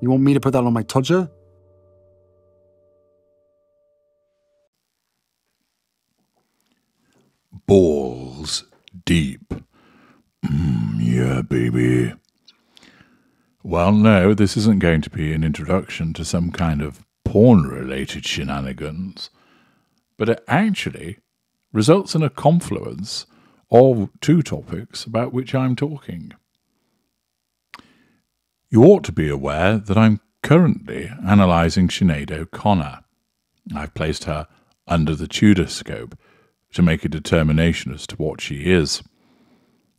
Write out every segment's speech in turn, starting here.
You want me to put that on my todger? Balls deep. Yeah, baby. Well, no, this isn't going to be an introduction to some kind of porn-related shenanigans, but it actually results in a confluence of two topics about which I'm talking. You ought to be aware that I'm currently analysing Sinead O'Connor. I've placed her under the Tudor-scope to make a determination as to what she is.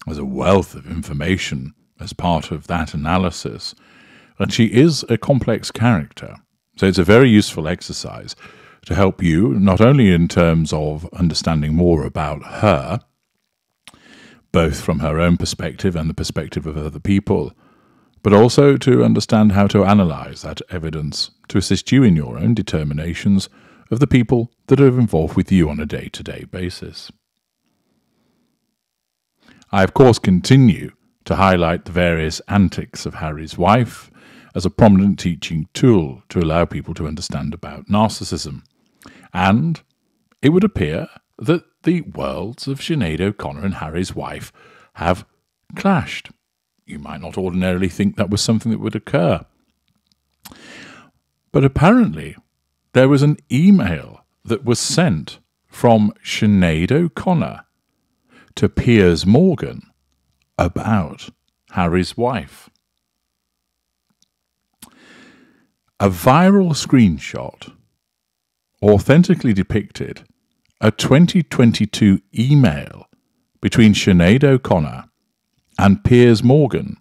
There's a wealth of information as part of that analysis, and she is a complex character, so it's a very useful exercise to help you not only in terms of understanding more about her, both from her own perspective and the perspective of other people, but also to understand how to analyse that evidence to assist you in your own determinations of the people that are involved with you on a day-to-day basis. I, of course, continue to highlight the various antics of Harry's wife as a prominent teaching tool to allow people to understand about narcissism. And it would appear that the worlds of Sinead O'Connor and Harry's wife have clashed. You might not ordinarily think that was something that would occur. But apparently there was an email that was sent from Sinead O'Connor to Piers Morgan about Harry's wife. A viral screenshot authentically depicted a 2022 email between Sinead O'Connor and Piers Morgan,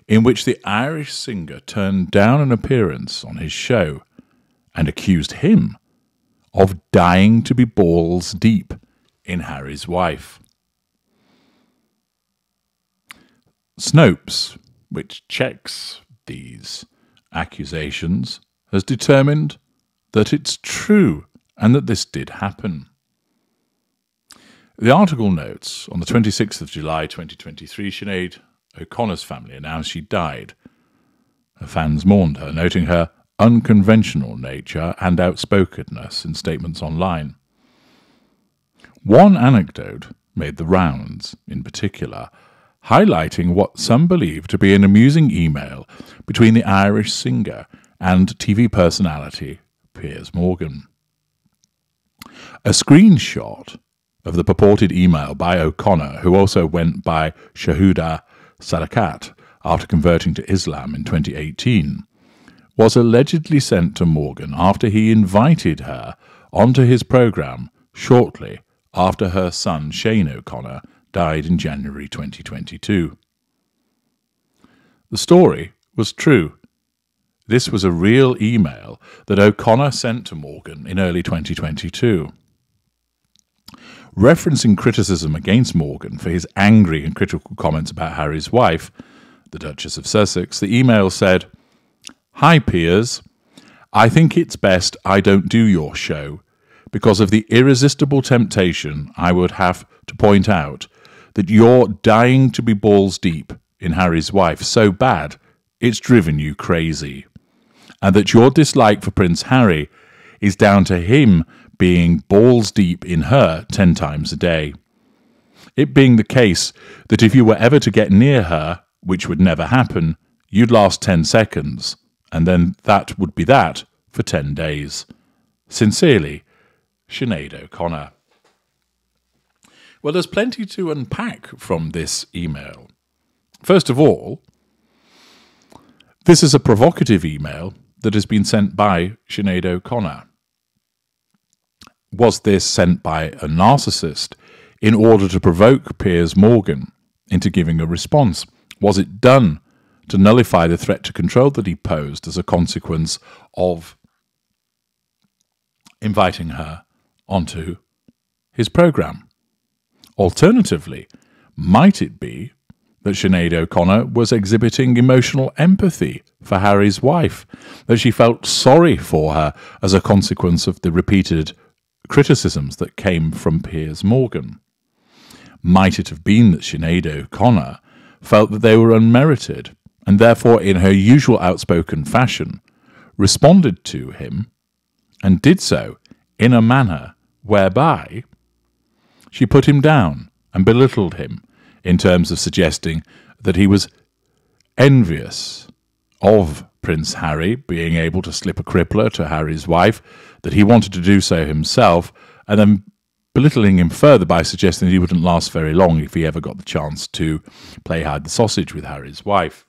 in which the Irish singer turned down an appearance on his show and accused him of dying to be balls deep in Harry's wife. Snopes, which checks these accusations, has determined that it's true and that this did happen. The article notes, on the 26th of July 2023, Sinead O'Connor's family announced she died. Her fans mourned her, noting her unconventional nature and outspokenness in statements online. One anecdote made the rounds, in particular, highlighting what some believe to be an amusing email between the Irish singer and TV personality Piers Morgan. A screenshot of the purported email by O'Connor, who also went by Shahuda Sadakat after converting to Islam in 2018, was allegedly sent to Morgan after he invited her onto his programme shortly after her son Shane O'Connor died in January 2022. The story was true. This was a real email that O'Connor sent to Morgan in early 2022. Referencing criticism against Morgan for his angry and critical comments about Harry's wife, the Duchess of Sussex, the email said, "Hi Piers, I think it's best I don't do your show because of the irresistible temptation I would have to point out that you're dying to be balls deep in Harry's wife so bad it's driven you crazy, and that your dislike for Prince Harry is down to him being balls deep in her 10 times a day. It being the case that if you were ever to get near her, which would never happen, you'd last 10 seconds, and then that would be that for 10 days. Sincerely, Sinead O'Connor." Well, there's plenty to unpack from this email. First of all, this is a provocative email that has been sent by Sinead O'Connor. Was this sent by a narcissist in order to provoke Piers Morgan into giving a response? Was it done to nullify the threat to control that he posed as a consequence of inviting her onto his programme? Alternatively, might it be that Sinead O'Connor was exhibiting emotional empathy for Harry's wife, that she felt sorry for her as a consequence of the repeated criticisms that came from Piers Morgan? Might it have been that Sinead O'Connor felt that they were unmerited and therefore in her usual outspoken fashion responded to him, and did so in a manner whereby she put him down and belittled him in terms of suggesting that he was envious of Prince Harry being able to slip a crippler to Harry's wife, that he wanted to do so himself, and then belittling him further by suggesting that he wouldn't last very long if he ever got the chance to play hide the sausage with Harry's wife.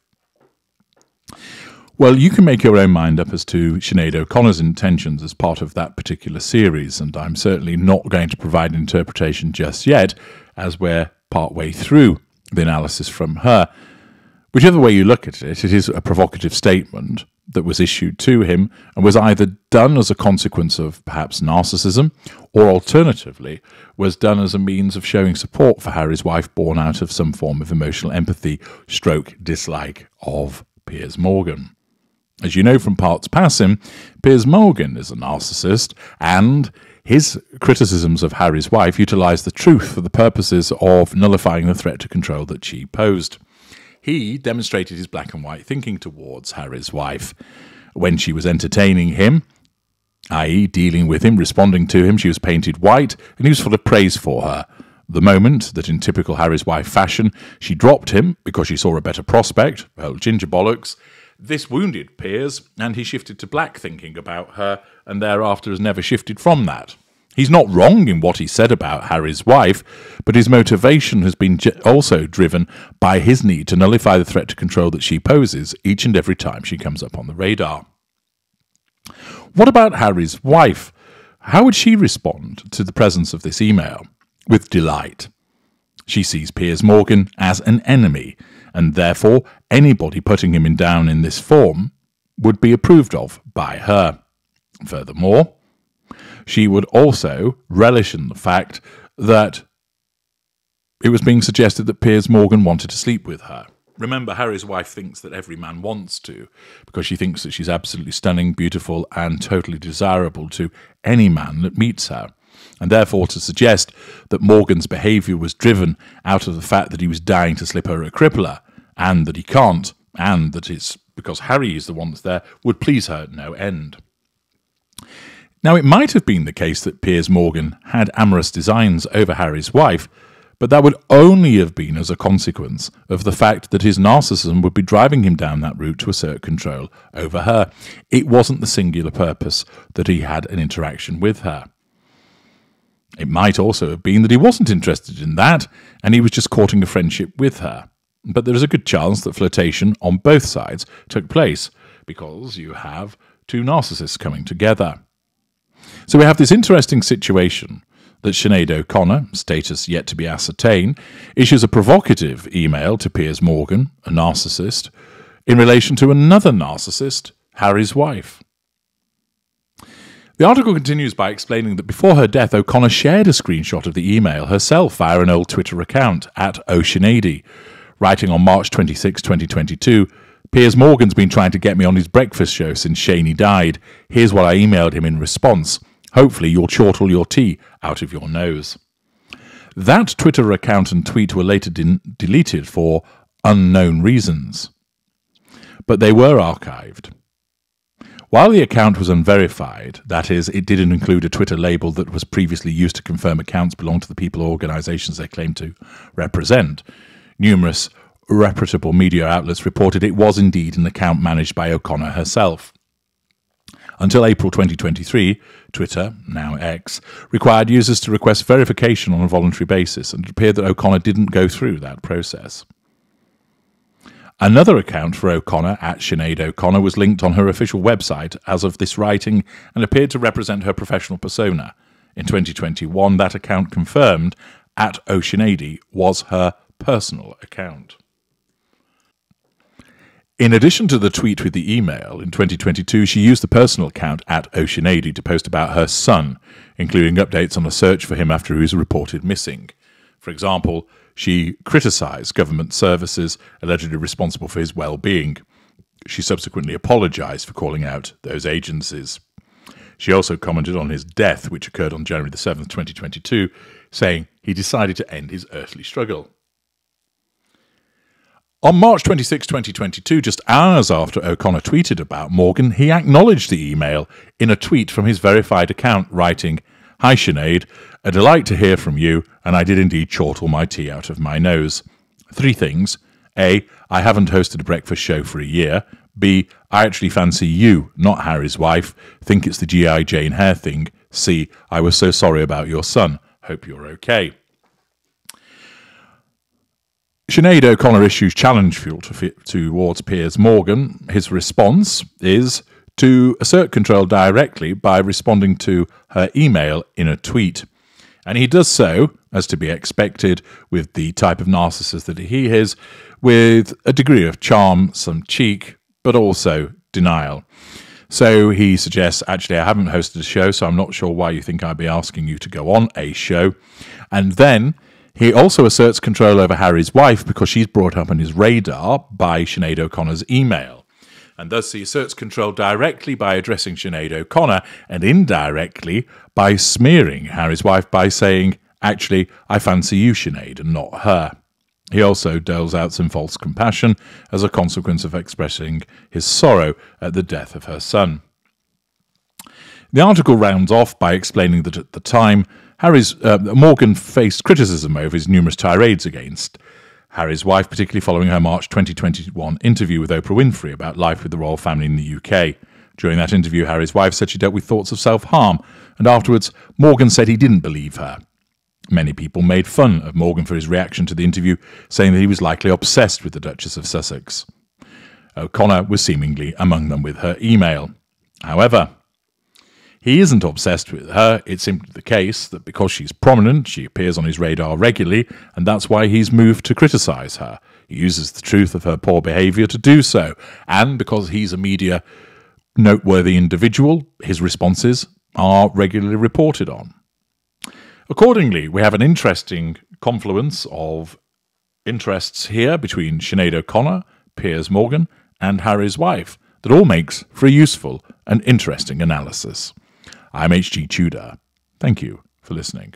Well, you can make your own mind up as to Sinead O'Connor's intentions as part of that particular series, and I'm certainly not going to provide an interpretation just yet, as we're partway through the analysis from her. Whichever way you look at it, it is a provocative statement that was issued to him and was either done as a consequence of perhaps narcissism, or alternatively was done as a means of showing support for Harry's wife, born out of some form of emotional empathy / dislike of Piers Morgan. As you know from parts passing, Piers Morgan is a narcissist, and his criticisms of Harry's wife utilised the truth for the purposes of nullifying the threat to control that she posed. He demonstrated his black and white thinking towards Harry's wife. When she was entertaining him, i.e. dealing with him, responding to him, she was painted white, and he was full of praise for her. The moment that, in typical Harry's wife fashion, she dropped him because she saw a better prospect, well, ginger bollocks, this wounded Piers, and he shifted to black thinking about her, and thereafter has never shifted from that. He's not wrong in what he said about Harry's wife, but his motivation has been also driven by his need to nullify the threat to control that she poses each and every time she comes up on the radar. What about Harry's wife? How would she respond to the presence of this email? With delight. She sees Piers Morgan as an enemy, and therefore anybody putting him down in this form would be approved of by her. Furthermore, she would also relish in the fact that it was being suggested that Piers Morgan wanted to sleep with her. Remember, Harry's wife thinks that every man wants to, because she thinks that she's absolutely stunning, beautiful, and totally desirable to any man that meets her. And therefore to suggest that Morgan's behaviour was driven out of the fact that he was dying to slip her a crippler, and that he can't, and that it's because Harry is the one that's there, would please her at no end. Now, it might have been the case that Piers Morgan had amorous designs over Harry's wife, but that would only have been as a consequence of the fact that his narcissism would be driving him down that route to assert control over her. It wasn't the singular purpose that he had an interaction with her. It might also have been that he wasn't interested in that, and he was just courting a friendship with her. But there is a good chance that flirtation on both sides took place, because you have two narcissists coming together. So we have this interesting situation that Sinead O'Connor, status yet to be ascertained, issues a provocative email to Piers Morgan, a narcissist, in relation to another narcissist, Harry's wife. The article continues by explaining that before her death, O'Connor shared a screenshot of the email herself via an old Twitter account, @Oceanady, writing on March 26, 2022, "Piers Morgan's been trying to get me on his breakfast show since Shaney died. Here's what I emailed him in response. Hopefully you'll chortle your tea out of your nose." That Twitter account and tweet were later deleted for unknown reasons, but they were archived. While the account was unverified, that is, it didn't include a Twitter label that was previously used to confirm accounts belonged to the people or organisations they claim to represent, numerous reputable media outlets reported it was indeed an account managed by O'Connor herself. Until April 2023, Twitter, now X, required users to request verification on a voluntary basis, and it appeared that O'Connor didn't go through that process. Another account for O'Connor, @Sinead O'Connor, was linked on her official website as of this writing and appeared to represent her professional persona. In 2021, that account confirmed @Oceanady was her personal account. In addition to the tweet with the email, in 2022 she used the personal account @Oceanady to post about her son, including updates on a search for him after he was reported missing. For example, she criticised government services allegedly responsible for his well-being. She subsequently apologised for calling out those agencies. She also commented on his death, which occurred on January the 7th, 2022, saying he decided to end his earthly struggle. On March 26, 2022, just hours after O'Connor tweeted about Morgan, he acknowledged the email in a tweet from his verified account, writing, "Hi Sinead, a delight to hear from you, and I did indeed chortle my tea out of my nose. 3 things. A, I haven't hosted a breakfast show for a year. B, I actually fancy you, not Harry's wife. Think it's the G.I. Jane hair thing. C, I was so sorry about your son. Hope you're okay." Sinead O'Connor issues challenge fuel towards Piers Morgan. His response is to assert control directly by responding to her email in a tweet. And he does so, as to be expected, with the type of narcissist that he is, with a degree of charm, some cheek, but also denial. So he suggests, actually, I haven't hosted a show, so I'm not sure why you think I'd be asking you to go on a show. And then he also asserts control over Harry's wife because she's brought up on his radar by Sinead O'Connor's email. And thus he asserts control directly by addressing Sinead O'Connor and indirectly by smearing Harry's wife by saying, "Actually, I fancy you, Sinead, and not her." He also doles out some false compassion as a consequence of expressing his sorrow at the death of her son. The article rounds off by explaining that at the time, Morgan faced criticism over his numerous tirades against Harry's wife, particularly following her March 2021 interview with Oprah Winfrey about life with the royal family in the UK. During that interview, Harry's wife said she dealt with thoughts of self-harm, and afterwards, Morgan said he didn't believe her. Many people made fun of Morgan for his reaction to the interview, saying that he was likely obsessed with the Duchess of Sussex. O'Connor was seemingly among them with her email. However, he isn't obsessed with her. It's simply the case that because she's prominent, she appears on his radar regularly, and that's why he's moved to criticise her. He uses the truth of her poor behaviour to do so, and because he's a media noteworthy individual, his responses are regularly reported on. Accordingly, we have an interesting confluence of interests here between Sinead O'Connor, Piers Morgan, and Harry's wife that all makes for a useful and interesting analysis. I'm H.G. Tudor. Thank you for listening.